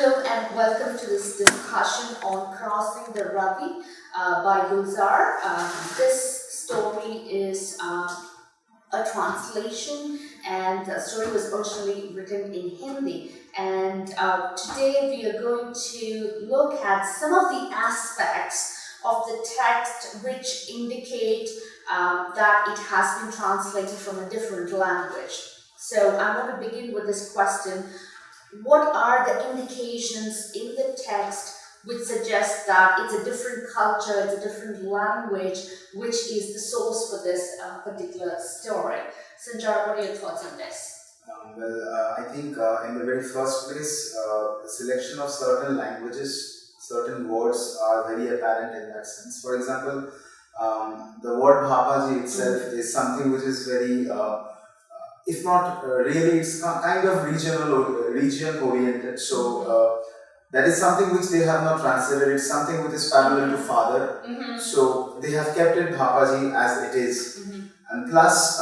Hello and welcome to this discussion on Crossing the Ravi by Gulzar. This story is a translation, and the story was originally written in Hindi. And today we are going to look at some of the aspects of the text which indicate that it has been translated from a different language. So I want to begin with this question. What are the indications in the text which suggest that it's a different culture, it's a different language, which is the source for this particular story? Sanjar, what are your thoughts on this? I think in the very first place, the selection of certain languages, certain words are very apparent in that sense. For example, the word Bhapaji itself is something which is very if not really, it's kind of region oriented. So that is something which they have not translated. It's something which is parallel to father. So they have kept it Bhapaji as it is. And plus,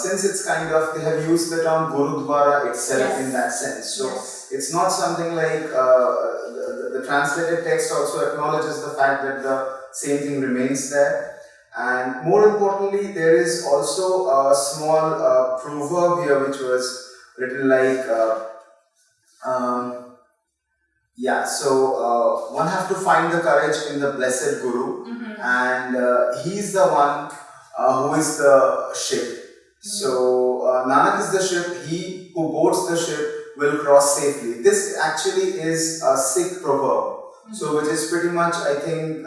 since it's kind of, they have used the term Gurudwara itself in that sense. So it's not something like the translated text also acknowledges the fact that the same thing remains there. And more importantly, there is also a small proverb here which was written like, one have to find the courage in the blessed Guru, and he's the one who is the ship. So Nanak is the ship, he who boards the ship will cross safely. This actually is a Sikh proverb, so which is pretty much, I think,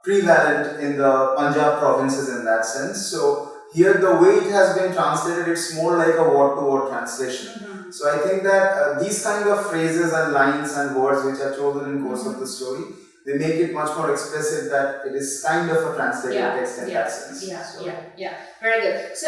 prevalent in the Punjab provinces in that sense. So here the way it has been translated, it's more like a word-to-word translation. So I think that these kind of phrases and lines and words which are chosen in course of the story, they make it much more explicit that it is kind of a translated text in that sense. Very good. So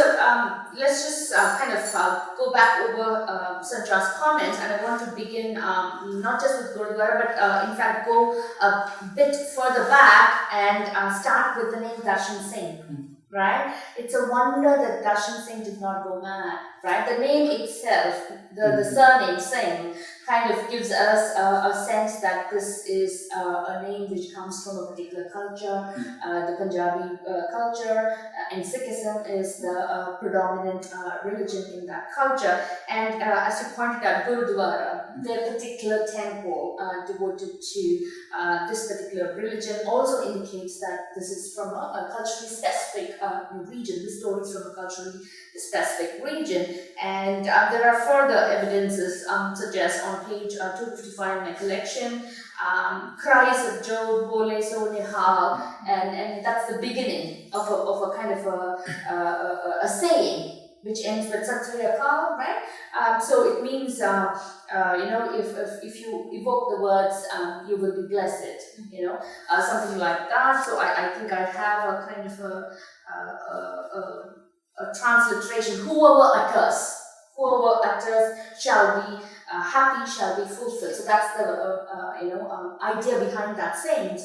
let's just go back over Sanjar's comments, and I want to begin not just with Gurudwara, but in fact go a bit further back and start with the name Darshan Singh. Right? It's a wonder that Darshan Singh did not go mad. Right? The name itself, the surname Singh, kind of gives us a sense that this is a name which comes from a particular culture, the Punjabi culture, and Sikhism is the predominant religion in that culture. And as you pointed out, Gurudwara, their particular temple devoted to this particular religion, also indicates that this is from a culturally specific region. This story is from a culturally specific region. And there are further evidences suggest on page 255 in my collection, cries of Job, Bole So Nihal, and that's the beginning of a kind of a saying which ends with Satyaka, right? So it means, if you evoke the words, you will be blessed, something like that. So I think I have a kind of a transliteration, whoever utters shall be happy, shall be fulfilled. So that's the idea behind that saying,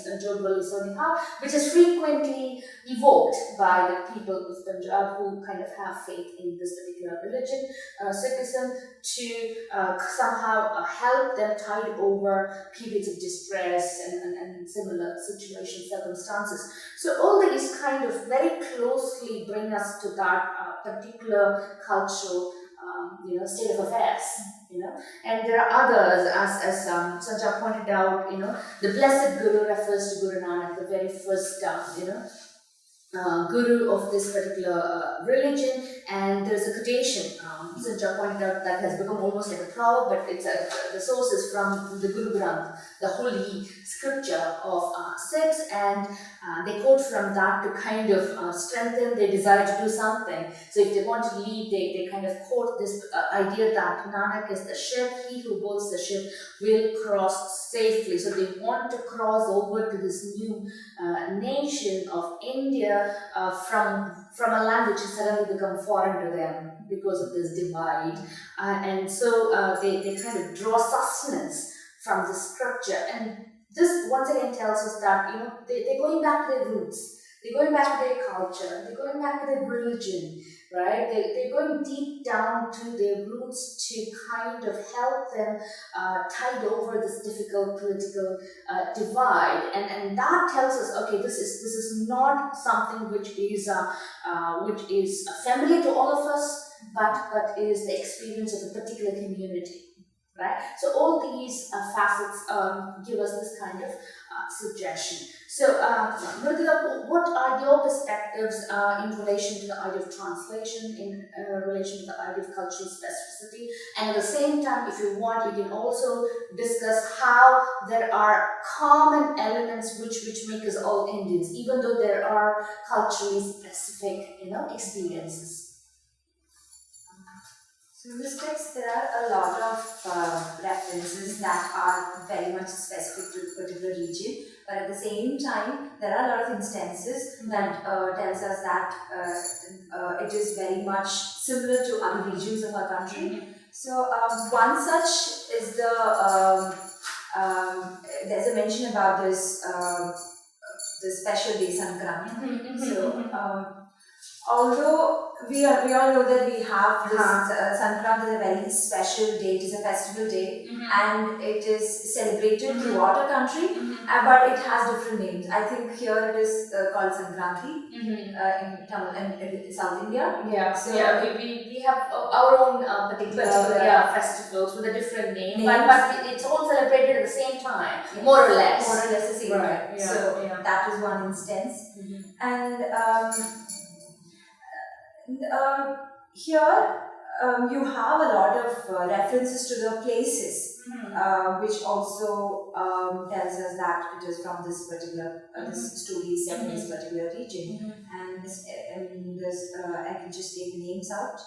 which is frequently evoked by the people of Punjab who kind of have faith in this particular religion, Sikhism, to somehow help them tide over periods of distress and similar situations, circumstances. So all these kind of very closely bring us to that particular cultural state of affairs, and there are others, as Sanjar pointed out, the blessed Guru refers to Guru Nanak, the very first, Guru of this particular religion, and there's a quotation, Sanjar pointed out, that has become almost like a proverb, but it's the source is from the Guru Granth, the holy scripture of Sikhs, and they quote from that to kind of strengthen their desire to do something. So if they want to lead, they kind of quote this idea that Nanak is the ship, he who boards the ship will cross safely. So they want to cross over to this new nation of India from a land which has suddenly become foreign to them because of this divide. And so they kind of draw sustenance from the scripture. And this once again tells us that they're going back to their roots. They're going back to their culture, they're going back to their religion, right? They're going deep down to their roots to kind of help them tide over this difficult political divide. And that tells us, okay, this is not something which is familiar to all of us, but is the experience of a particular community. Right, so all these facets give us this kind of suggestion. So, Mridula, what are your perspectives in relation to the idea of translation, in relation to the idea of cultural specificity? And at the same time, if you want, you can also discuss how there are common elements which make us all Indians, even though there are culturally specific, experiences. So in this text, there are a lot of references that are very much specific to a particular region, but at the same time, there are a lot of instances that tells us that it is very much similar to other regions of our country. So one such is there's a mention about this the special day Sankranti. So although we all know that we have this Sankranti is a very special day, it is a festival day, and it is celebrated throughout our country, but it has different names. I think here it is called Sankranti in Tamil and in South India. Yeah, so we have our own particular festivals with a different name, but it's all celebrated at the same time, more or less. More or less the same time. Yeah, so that is one instance. And here you have a lot of references to the places, which also tells us that it is from this particular this story is set in this particular region. And I can just take the names out.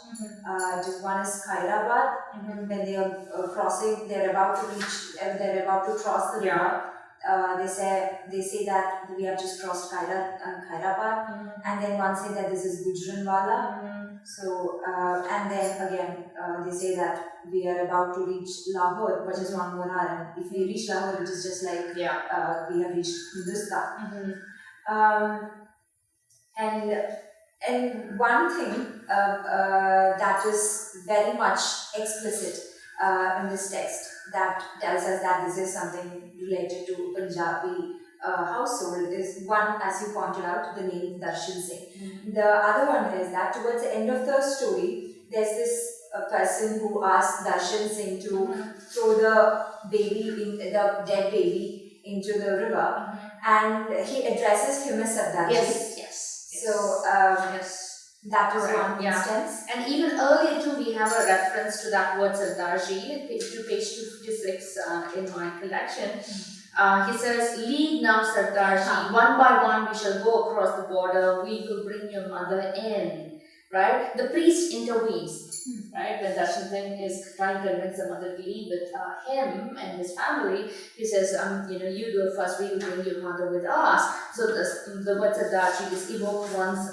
Just one is Khairabad. When they are crossing, they're about to cross the river. They say that we have just crossed Khairabad, and then one say that this is Gujranwala. So and then again they say that we are about to reach Lahore, which is one more hour, and if we reach Lahore, it is just like we have reached Hindustan. And one thing that is very much explicit in this text that tells us that this is something related to Punjabi household is one, as you pointed out, the name Darshan Singh. The other one is that towards the end of the story, there's this person who asks Darshan Singh to throw the dead baby into the river, and he addresses him as Sardarji. Yes. So that is one instance. And even earlier too, we have a reference to that word Sardarji, page 256 in my collection. He says, "Leave now, Sardarji. One by one we shall go across the border. We will bring your mother in." Right? The priest intervenes. Right? When Darshan Singh is trying to convince the mother to leave with him and his family, he says, you go first, we will bring your mother with us. So the word Sardarji is evoked once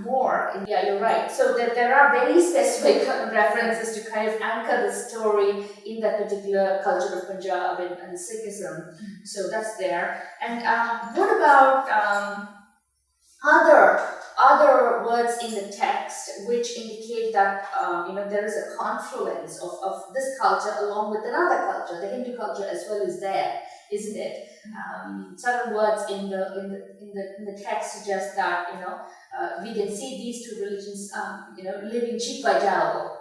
more. Yeah, you're right. So there are very specific references to kind of anchor the story in that particular culture of Punjab and Sikhism. So that's there. And what about other words in the text which indicate that there is a confluence of this culture along with another culture? The Hindu culture as well is there, isn't it? Certain words in the text suggest that we can see these two religions living cheek by jowl.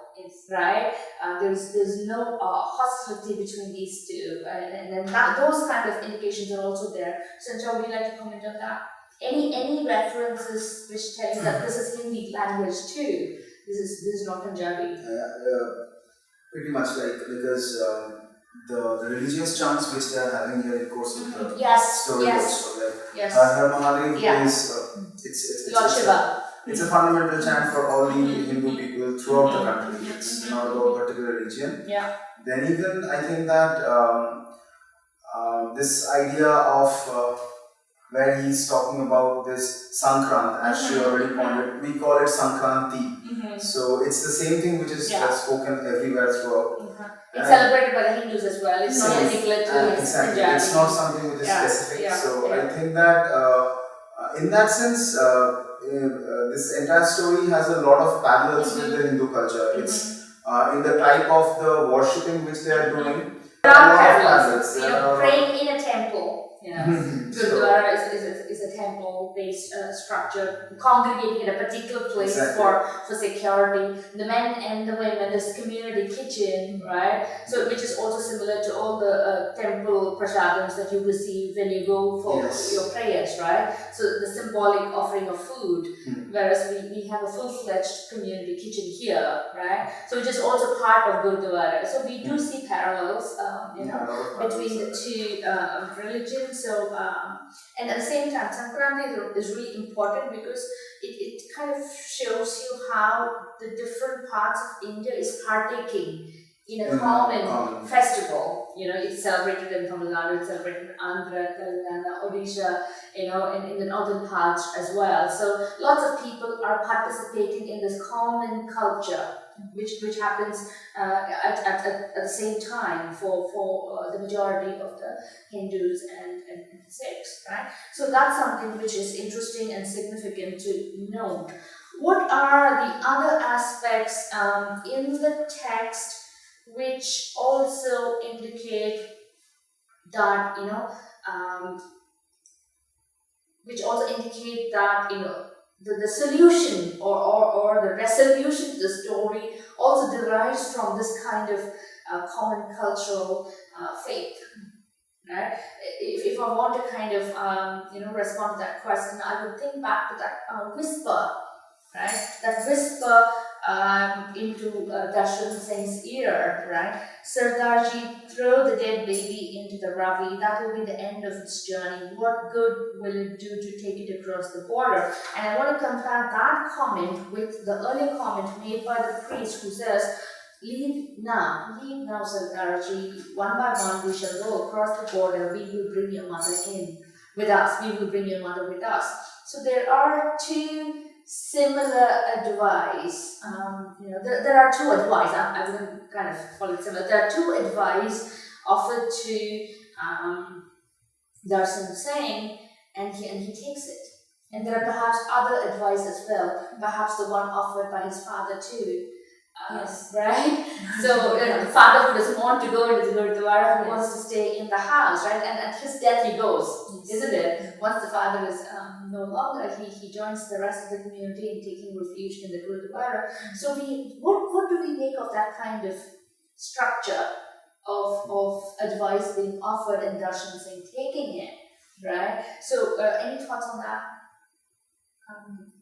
Right? There's no hostility between these two, and then those kind of indications are also there. Sanjay, would you like to comment on that? Any references which tell you that this is Hindi language too? This is not Punjabi. Pretty much because the religious chants which they are having here in course of the story also. Har Mahadev is Lord Shiva. It's a fundamental chant for all the Hindu people throughout the country. It's not about a particular region. Yeah. Then even I think that this idea of where he's talking about this Sankrant, as she already pointed, we call it Sankranti. So it's the same thing which is spoken everywhere throughout. It's celebrated by the Hindus as well. It's not particular to exactly. Punjabi. It's not something which is specific. So I think that in that sense, this entire story has a lot of parallels with the Hindu culture. It's in the type of the worshipping which they are doing. There A are lot of parallels. parallels. Praying in a temple. Sure. Gurdwara is a temple-based structure, congregating at a particular place for security. The men and the women, this community kitchen, right? So, which is also similar to all the temple prasadams that you receive when you go for your prayers, right? So, the symbolic offering of food, whereas we have a full-fledged community kitchen here, right? So, which is also part of Gurdwara. So, we do see parallels, between the two religions. So, and at the same time, Sankranti is really important because it kind of shows you how the different parts of India is partaking in a common festival. It's celebrated in Tamil Nadu, it's celebrated in Andhra, Telangana, Odisha, in the northern parts as well. So lots of people are participating in this common culture, which happens at the same time for the majority of the Hindus and Sikhs, right? So that's something which is interesting and significant to note. What are the other aspects in the text which also indicate that the solution or the resolution to the story also derives from this kind of common cultural faith, right? If I want to kind of respond to that question, I would think back to that whisper, right? That whisper into Darshan Singh's ear, right? Sardarji, throw the dead baby into the Ravi. That will be the end of its journey. What good will it do to take it across the border? And I want to compare that comment with the earlier comment made by the priest who says, leave now, Sardarji. One by one we shall go across the border. We will bring your mother in with us. We will bring your mother with us. So there are two similar advice. There are two advice. I wouldn't kind of call it similar. There are two advice offered to Darshan Singh, and he takes it. And there are perhaps other advice as well. Perhaps the one offered by his father too. Yes. Right? So the father who doesn't want to go into the Gurdwara, who wants to stay in the house, right? And at his death he goes, isn't it? Once the father is no longer, he joins the rest of the community in taking refuge in the Gurdwara. So what do we make of that kind of structure of advice being offered and Darshan Singh taking it, right? So any thoughts on that?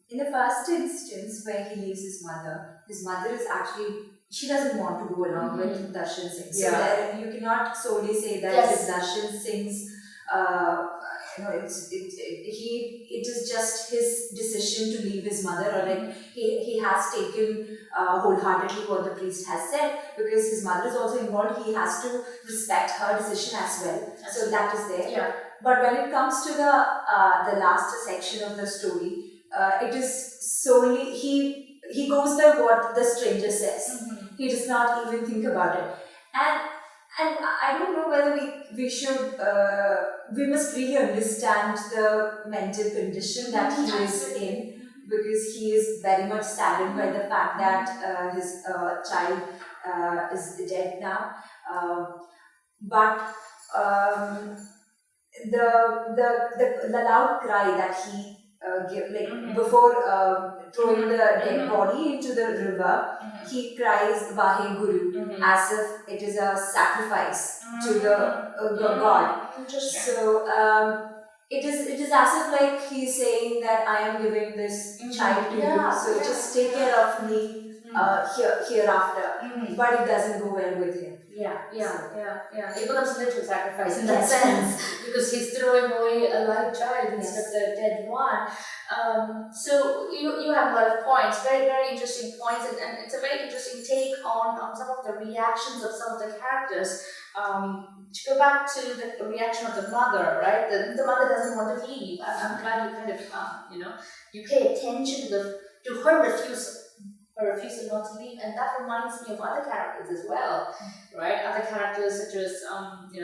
In the first instance where he leaves his mother is actually, she doesn't want to go along with Darshan Singh. So there, you cannot solely say that it is Darshan Singh's, it is just his decision to leave his mother, or like he has taken wholeheartedly what the priest has said, because his mother is also involved. He has to respect her decision as well. So that is there. Yeah. But when it comes to the last section of the story, it is solely he goes by what the stranger says. He does not even think about it, and I don't know whether we should we must really understand the mental condition that he is in, because he is very much saddened by the fact that his child is dead now, but the loud cry that he before throwing the dead body into the river, he cries Vahe Guru as if it is a sacrifice to the God. So it is as if like he's saying that I am giving this child to you, so just take care of me hereafter. But it doesn't go well with him. Yeah. It becomes a literal sacrifice in that sense, because he's throwing away a live child instead of the dead one. So you have a lot of points, very, very interesting points, and it's a very interesting take on some of the reactions of some of the characters. To go back to the reaction of the mother, right? The mother doesn't want to leave. I'm glad you kind of, you pay attention to her refusal not to leave, and that reminds me of other characters as well, right? Other characters such as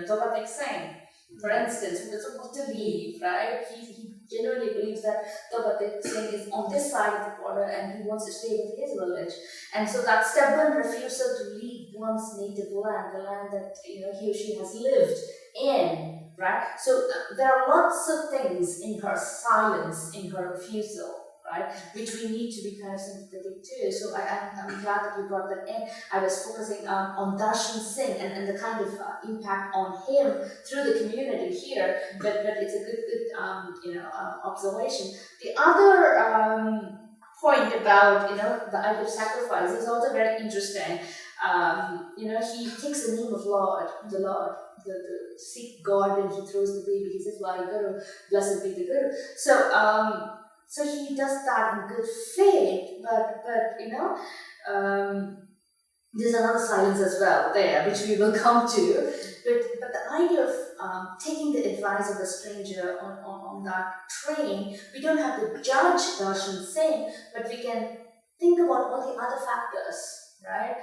Topatek Singh, for instance, who doesn't want to leave, right? He genuinely believes that Tawbatik Singh is on this side of the border and he wants to stay with his village. And so that stubborn refusal to leave one's native land, the land that he or she has lived in, right? So there are lots of things in her silence, in her refusal, right, which we need to be kind of sympathetic to. So I'm glad that you brought that in. I was focusing on Darshan Singh and the kind of impact on him through the community here, but it's a good observation. The other point about the act of sacrifice is also very interesting. He takes the name of the Lord, the Sikh God, and he throws the baby. He says, "Vaheguru, blessed be the Guru." So he does that in good faith, but there's another silence as well there, which we will come to. But the idea of taking the advice of a stranger on that train, we don't have to judge Darshan Singh, but we can think about all the other factors, right?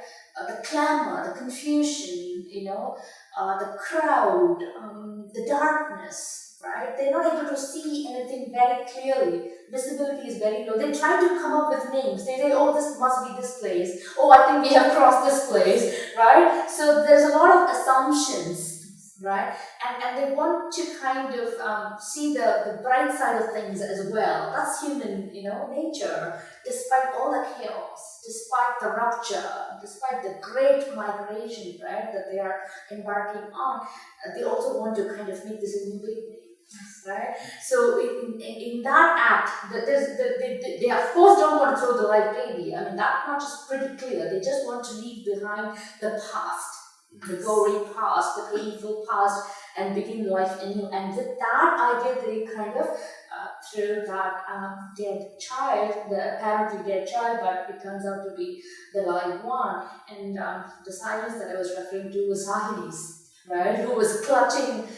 The clamor, the confusion, the crowd, the darkness. Right? They're not able to see anything very clearly. Visibility is very low. They try to come up with names. They say, "Oh, this must be this place. Oh, I think we have crossed this place." Right? So there's a lot of assumptions, right? And they want to kind of see the bright side of things as well. That's human, nature. Despite all the chaos, despite the rupture, despite the great migration, right, that they are embarking on, they also want to kind of make this a new beginning. Right? So in that act, they of course don't want to throw the life baby. I mean, that much is pretty clear. They just want to leave behind the past, the gory past, the painful past, and begin life anew. And with that idea, they kind of throw that dead child, the apparently dead child, but it turns out to be the live one. And the silence that I was referring to was Sahini's, right, who was clutching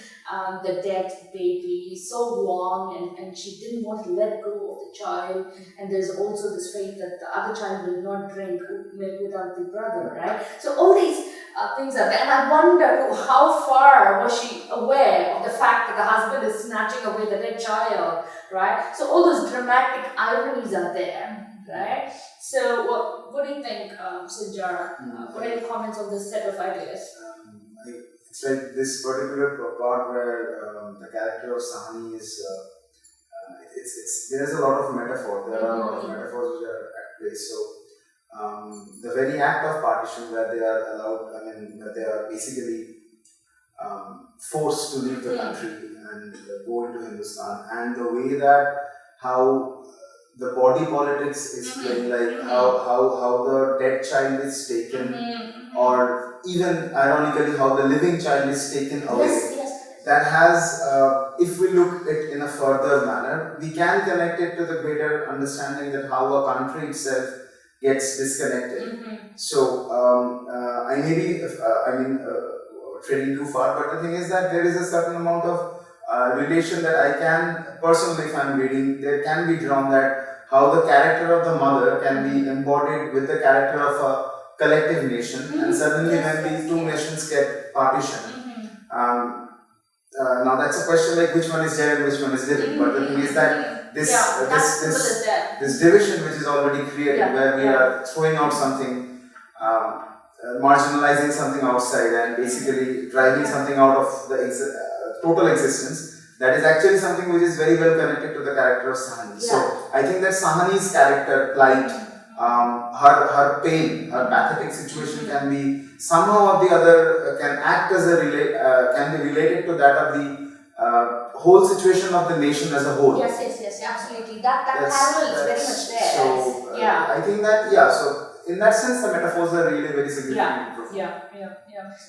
the dead baby so long, and she didn't want to let go of the child. And there's also this faith that the other child will not drink milk without the brother, right? So all these things are there, and I wonder how far was she aware of the fact that the husband is snatching away the dead child, right? So all those dramatic ironies are there, right? So what do you think, Sinjara? What are your comments on this set of ideas? It's like this particular part where the character of Sahani is, there's a lot of metaphor. There are a lot of metaphors which are at play. So the very act of partition, where they are allowed, that they are basically forced to leave the country and go into Hindustan, and the way that how the body politics is playing, like how the dead child is taken, or even ironically how the living child is taken away. Yes. That has, if we look at it in a further manner, we can connect it to the greater understanding that how a country itself gets disconnected. So I may be, treading too far, but the thing is that there is a certain amount of relation that I can personally, if I'm reading, there can be drawn, that how the character of the mother can be embodied with the character of a collective nation, and suddenly when these two nations get partitioned, now that's a question like which one is dead and which one is living. But the thing is that this division which is already created, where we are throwing out something, marginalizing something outside, and basically driving something out of the total existence, that is actually something which is very well connected to the character of Sahani. So I think that Sahani's character, plight, her pain, her pathetic situation can be somehow or the other can act as can be related to that of the whole situation of the nation as a whole. Yes, absolutely. That parallel is very much there. So I think that so in that sense the metaphors are really very significant.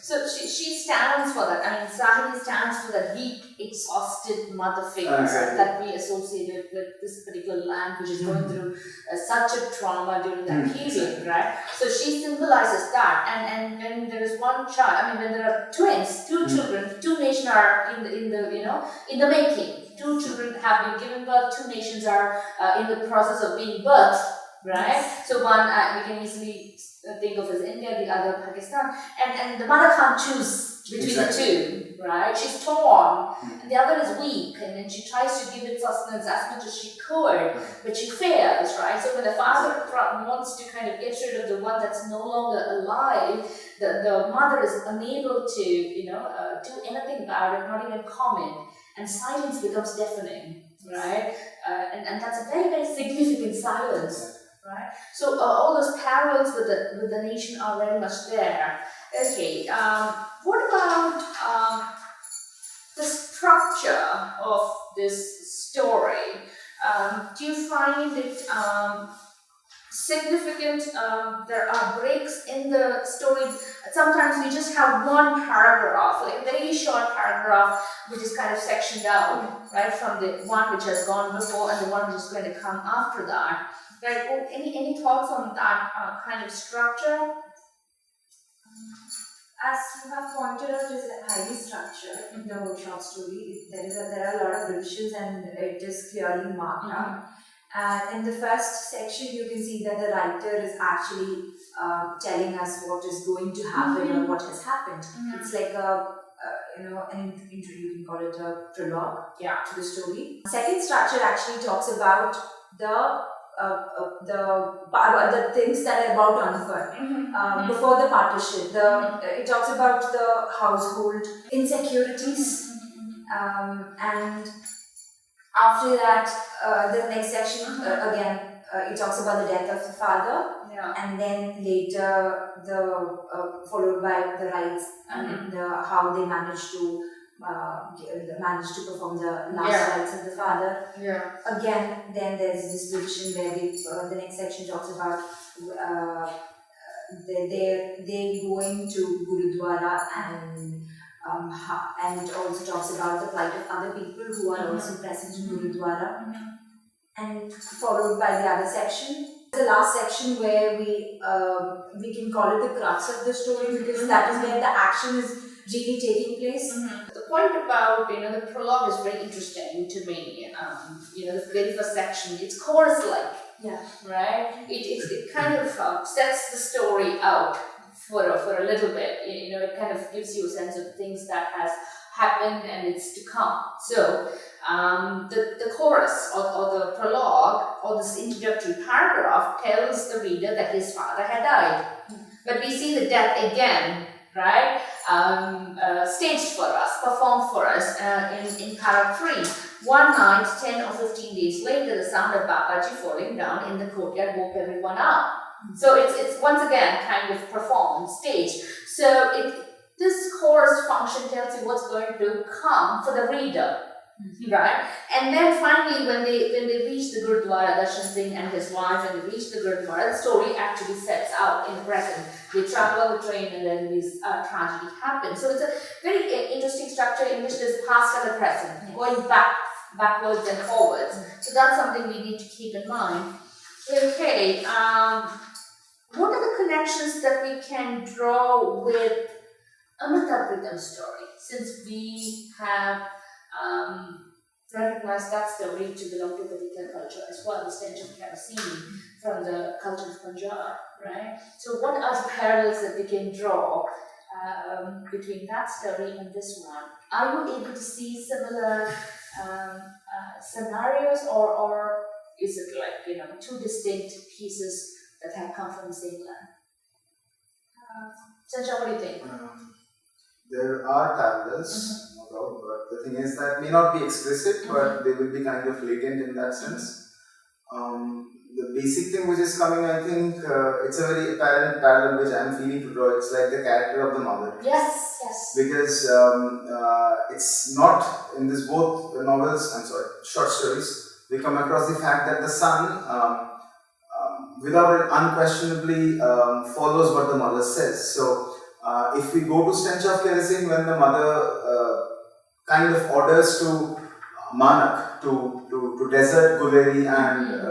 So she stands for that. I mean, Sahini stands for that weak, exhausted mother figure that we associated with this particular land, which is going through such a trauma during that period, right? So she symbolizes that. And when there is one child, when there are twins, two children, two nations are in the making. Two children have been given birth. Two nations are in the process of being birthed. Right? So one we can easily think of as India, the other Pakistan, and the mother can't choose between the two. right? She's torn, and the other is weak, and then she tries to give it sustenance as much as she could, but she fails, right? So when the father wants to kind of get rid of the one that's no longer alive, the mother is unable to, do anything about it, not even comment, and silence becomes deafening, right? And that's a very, very significant silence. Right. So all those parallels with the nation are very much there. Okay. What about the structure of this story? Do you find it significant? There are breaks in the story. Sometimes we just have one paragraph, like a very short paragraph, which is kind of sectioned out, right, from the one which has gone before and the one which is going to come after that. Right? Well, any thoughts on that kind of structure? As you have pointed out, it is highly structured in the whole short story. There are a lot of revisions and it is clearly marked out. And in the first section, you can see that the writer is actually telling us what is going to happen or what has happened. It's like you can call it a prologue to the story. Second structure actually talks about the things that are about to unfold before the partition. It talks about the household insecurities, and after that, the next section again it talks about the death of the father, and then later followed by the rites and how they managed to perform the last rites of the father. Again, then there's this division where the next section talks about they going to Gurudwara and it also talks about the plight of other people who are also present in Gurudwara, and followed by the other section. The last section where we can call it the crux of the story, because that is where the action is really taking place. The point about the prologue is very interesting to me. The very first section, it's chorus-like, right? It kind of sets the story out for a little bit. It kind of gives you a sense of things that has happened and it's to come. So the chorus or the prologue or this introductory paragraph tells the reader that his father had died, but we see the death again, right? Staged for us, performed for us in para 3. One night, 10 or 15 days later, the sound of Babaji falling down in the courtyard woke everyone up. So it's once again kind of performed, staged. So this chorus function tells you what's going to come for the reader, right? And then finally, when they reach the Gurudwara, Darshan Singh and his wife, and they reach the Gurudwara, the story actually sets out in the present. They travel on the train, and then this tragedy happens. So it's a very interesting structure in which there's past and the present, going backwards and forwards. So that's something we need to keep in mind. Okay, what are the connections that we can draw with Amritapritam's story, since we have recognized that story to belong to a particular culture as well, the stench of kerosene from the culture of Punjab, right? So what are the parallels that we can draw between that story and this one? Are you able to see similar scenarios, or is it like two distinct pieces that have come from the same land? Sanjay, what do you think? There are parallels, no doubt, but the thing is that may not be explicit, but they will be kind of latent in that sense. The basic thing which is coming, I think, it's a very apparent parallel which I am feeling to draw. It's like the character of the mother. Yes. Because it's not in this both novels, short stories, we come across the fact that the son, without it, unquestionably follows what the mother says. So, if we go to Stench of Kerosene, when the mother kind of orders to Manak to desert Gulleri and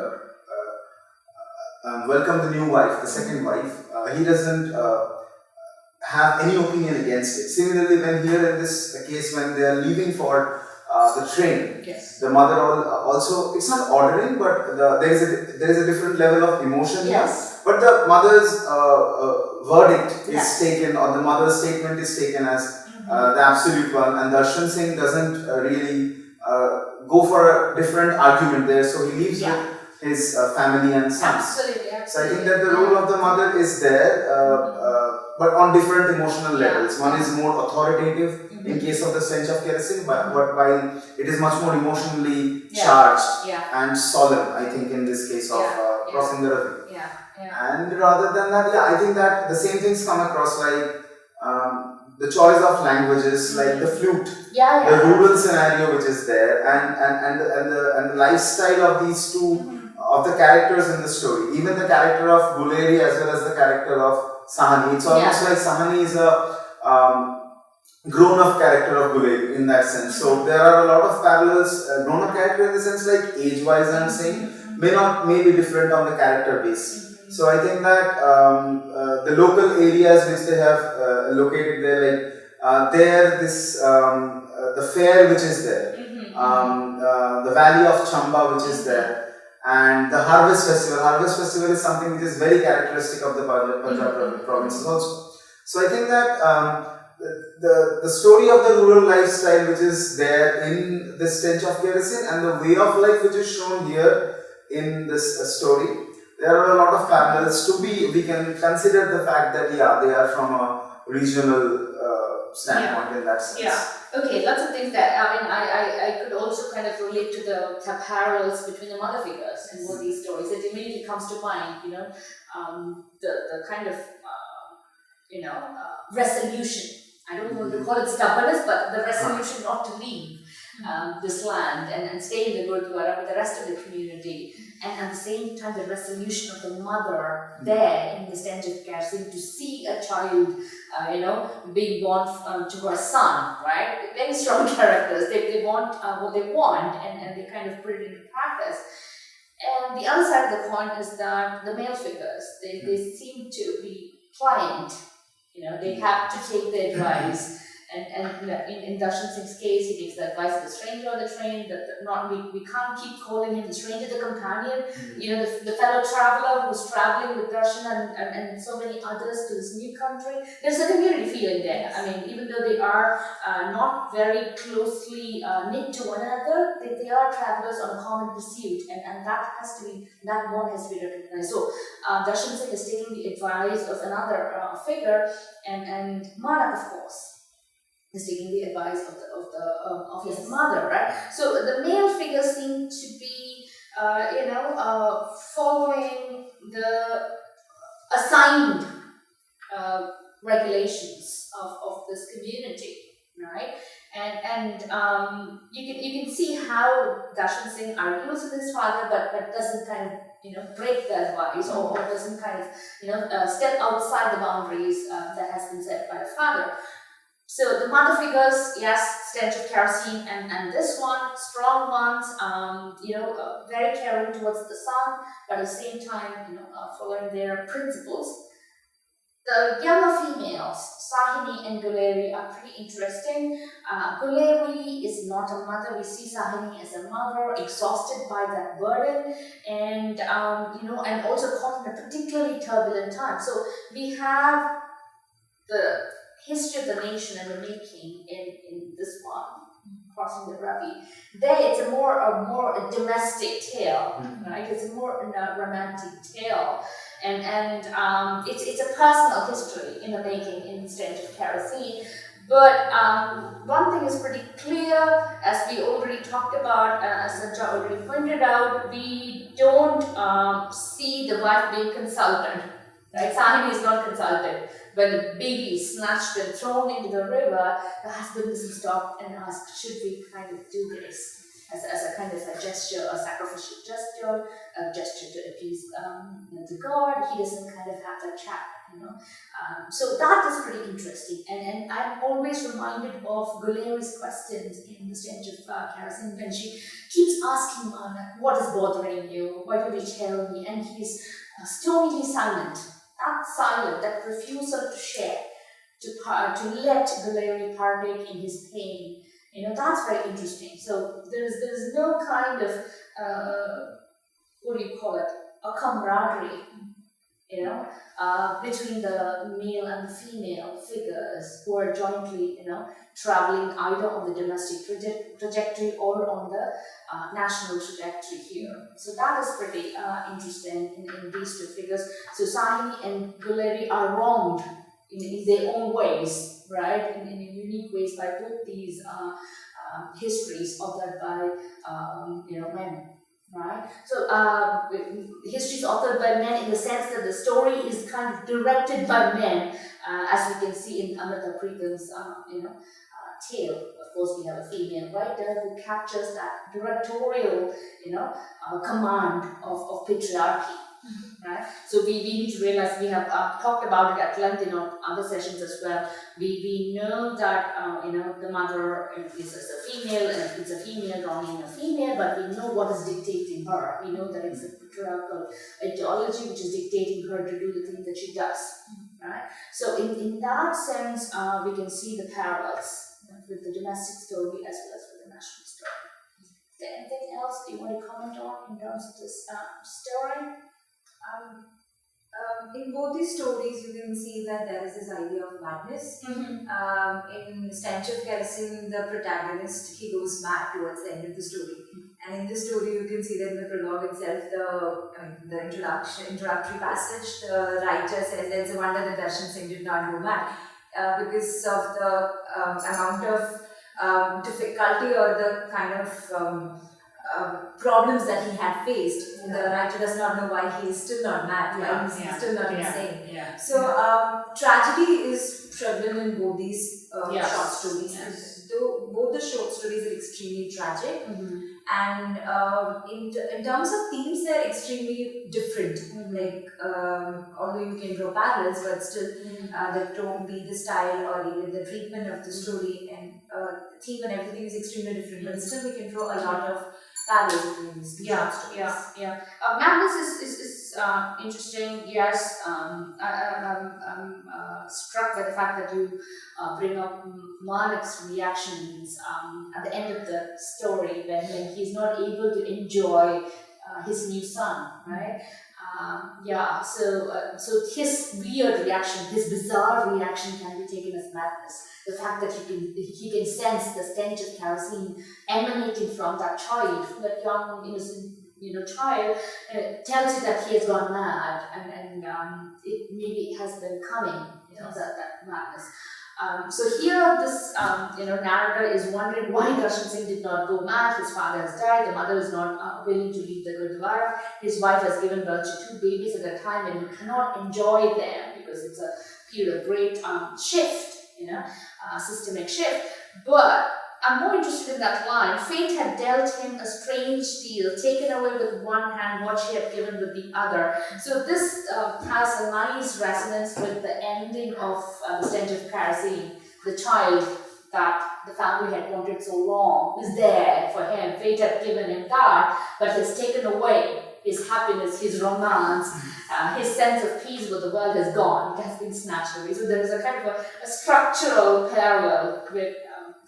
welcome the new wife, the second wife, he doesn't have any opinion against it. Similarly, when here in this case, when they are leaving for the train, the mother also, it's not ordering, but there is a different level of emotion here. But the mother's verdict is taken, or the mother's statement is taken as the absolute one, and Darshan Singh doesn't really go for a different argument there, so he leaves with his family and sons. Absolutely, absolutely. So I think that the role of the mother is there, but on different emotional levels. One is more authoritative in case of the stench of kerosene, but while it is much more emotionally charged and solemn, I think, in this case of crossing the Ravi. And rather than that, I think that the same things come across, like the choice of languages, like the flute, the rural scenario which is there, and the lifestyle of these two of the characters in the story. Even the character of Guleri as well as the character of Sahani. It's almost like Sahani is a grown-up character of Guleri in that sense. So there are a lot of parallels. Grown-up character in the sense, like age-wise, I'm saying, may be different on the character base. So I think that the local areas which they have located there, like the fair which is there, the valley of Chamba which is there, and the harvest festival. Harvest festival is something which is very characteristic of the Punjab provinces also. So I think that the story of the rural lifestyle which is there in the stench of kerosene and the way of life which is shown here in this story, there are a lot of parallels we can consider the fact that they are from a regional standpoint in that sense. Okay, lots of things that, I mean, I could also kind of relate to the parallels between the mother figures in both these stories. It immediately comes to mind, the kind of, resolution. I don't want to call it stubbornness, but the resolution not to leave this land and stay in the Gurdwara with the rest of the community, and at the same time the resolution of the mother there in the stench of kerosene to see a child, being born to her son, right? Very strong characters. They want what they want, and they kind of put it into practice. And the other side of the coin is that the male figures, they seem to be pliant. They have to take the advice, and in Darshan Singh's case, he takes the advice of the stranger on the train. We can't keep calling him the stranger, the companion. The fellow traveler who's traveling with Darshan and so many others to this new country. There's a community feeling there. I mean, even though they are not very closely knit to one another, they are travelers on a common pursuit, and that bond has to be recognized. So Darshan Singh is taking the advice of another figure, and Manak, of course, is taking the advice of his mother, right? So the male figures seem to be, following the assigned regulations of this community, right? And you can see how Darshan Singh argues with his father, but doesn't kind of break the advice or doesn't kind of step outside the boundaries that has been set by the father. So the mother figures, yes, stench of kerosene, and this one, strong ones, very caring towards the son, but at the same time, following their principles. The younger females, Sahini and Guleri, are pretty interesting. Guleri is not a mother. We see Sahini as a mother, exhausted by that burden, and and also caught in a particularly turbulent time. So we have the history of the nation and the making in this one, crossing the Ravi. There, it's a more domestic tale, right? It's a more romantic tale, and it's a personal history in the making in stench of kerosene. But one thing is pretty clear, as we already talked about, as Sanjay already pointed out, we don't see the wife being consulted. Right? Sahini is not consulted. When the baby is snatched and thrown into the river, the husband doesn't stop and ask, should we kind of do this as a kind of a gesture, a sacrificial gesture, a gesture to appease the god? He doesn't kind of have that chat, So that is pretty interesting. And I'm always reminded of Guleri's questions in the stench of kerosene, when she keeps asking Manak, what is bothering you? Why don't you tell me? And he's stonily silent. That silence, that refusal to share, to let Guleri partake in his pain, that's very interesting. So there's no kind of what do you call it, a camaraderie between the male and the female figures who are jointly, traveling either on the domestic trajectory or on the national trajectory here. So that is pretty interesting in these two figures. So Sahini and Guleri are wronged in their own ways, right? In unique ways by both these histories authored by men. Right. So history is authored by men in the sense that the story is kind of directed by men, as we can see in Amrita Preetham's tale. Of course, we have a female writer who captures that directorial, command of patriarchy. Right. So we need to realize, we have talked about it at length in other sessions as well. We know that the mother is a female, and it's a female wronging a female, but we know what is dictating her. We know that it's a patriarchal ideology which is dictating her to do the things that she does. Right. So in that sense, we can see the parallels with the domestic story as well as with the national story. Is there anything else you want to comment on in terms of this story? In both these stories, you can see that there is this idea of madness. In Stench of Kerosene, the protagonist, he goes mad towards the end of the story. And in this story, you can see that in the prologue itself, the introductory passage, the writer says that it's a wonder that Darshan Singh did not go mad because of the amount of difficulty or the kind of problems that he had faced. The writer does not know why he is still not mad, why he's still not insane. So tragedy is prevalent in both these short stories. Yes. Though both the short stories are extremely tragic, and in terms of themes, they're extremely different. Like although you can draw parallels, but still the tone, be the style, or even the treatment of the story and the theme and everything is extremely different. But still, we can draw a lot of parallels between these two short stories. Madness is interesting. Yes, I'm struck by the fact that you bring up Malik's reactions at the end of the story when he's not able to enjoy his new son, right? So his weird reaction, his bizarre reaction can be taken as madness. The fact that he can sense the stench of kerosene emanating from that child, from that young innocent child, tells you that he has gone mad, and maybe it has been coming, that madness. So here, this narrator is wondering why Darshan Singh did not go mad. His father has died. The mother is not willing to leave the Gurdwara. His wife has given birth to 2 babies at a time, and he cannot enjoy them because it's a period of great shift, systemic shift. But I'm more interested in that line. Fate had dealt him a strange deal, taken away with one hand what she had given with the other. So this has a nice resonance with the ending of The Stench of Kerosene. The child that the family had wanted so long is there for him. Fate had given him that, but has taken away his happiness, his romance, his sense of peace with the world has gone. It has been snatched away. So there is a kind of a structural parallel with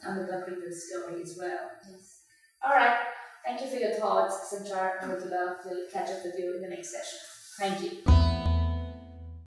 Amrita Preetham's story as well. Yes. All right. Thank you for your thoughts, Sanchar and Mridula. We'll catch up with you in the next session. Thank you.